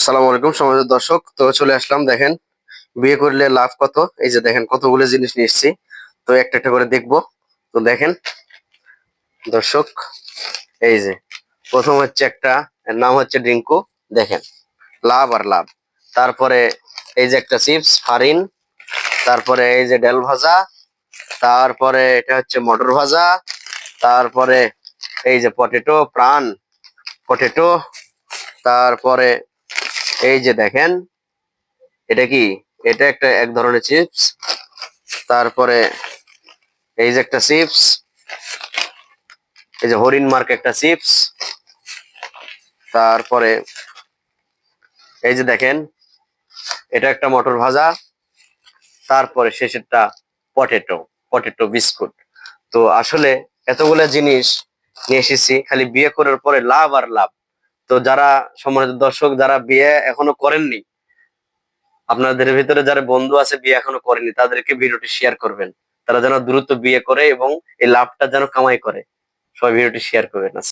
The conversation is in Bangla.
আসসালামু আলাইকুম সম্মানিত দর্শক, তো চলে আসলাম। দেখেন বিয়ে করলে লাভ কত। এই যে দেখেন কতগুলো জিনিস নিয়ে এসেছি, তো একটা একটা করে দেখবো। তো দেখেন দর্শক, এই যে প্রথম হচ্ছে একটা, এর নাম হচ্ছে ড্রিঙ্কু। দেখেন লাভ আর লাভ। তারপরে এই যে একটা চিপস ফারিন, তারপরে এই যে ডাল ভাজা, তারপরে এটা হচ্ছে মটর ভাজা, তারপরে এই যে পটেটো প্রাণ পটেটো, তারপরে এই যে দেখেন এটা কি, এটা একটা এক ধরনের চিপস। তারপরে এই যে একটা চিপস, এই যে হরিণ মার্ক একটা চিপস। তারপরে এই যে দেখেন এটা একটা মটর ভাজা। তারপরে শেষেরটা পটেটো, পটেটো বিস্কুট। তো আসলে এতগুলা জিনিস নিয়ে এসেছি খালি বিয়ে করার পরে লাভ আর লাভ। তো যারা সম্মানিত দর্শক, যারা বিয়ে এখনো করেননি, আপনাদের ভিতরে যারা বন্ধু আছে বিয়ে এখনো করেনি, তাদেরকে ভিডিওটি শেয়ার করবেন। তারা যেন দ্রুত বিয়ে করে এবং এই লাভটা যেন কামাই করে। সবাই ভিডিওটি শেয়ার করবেন।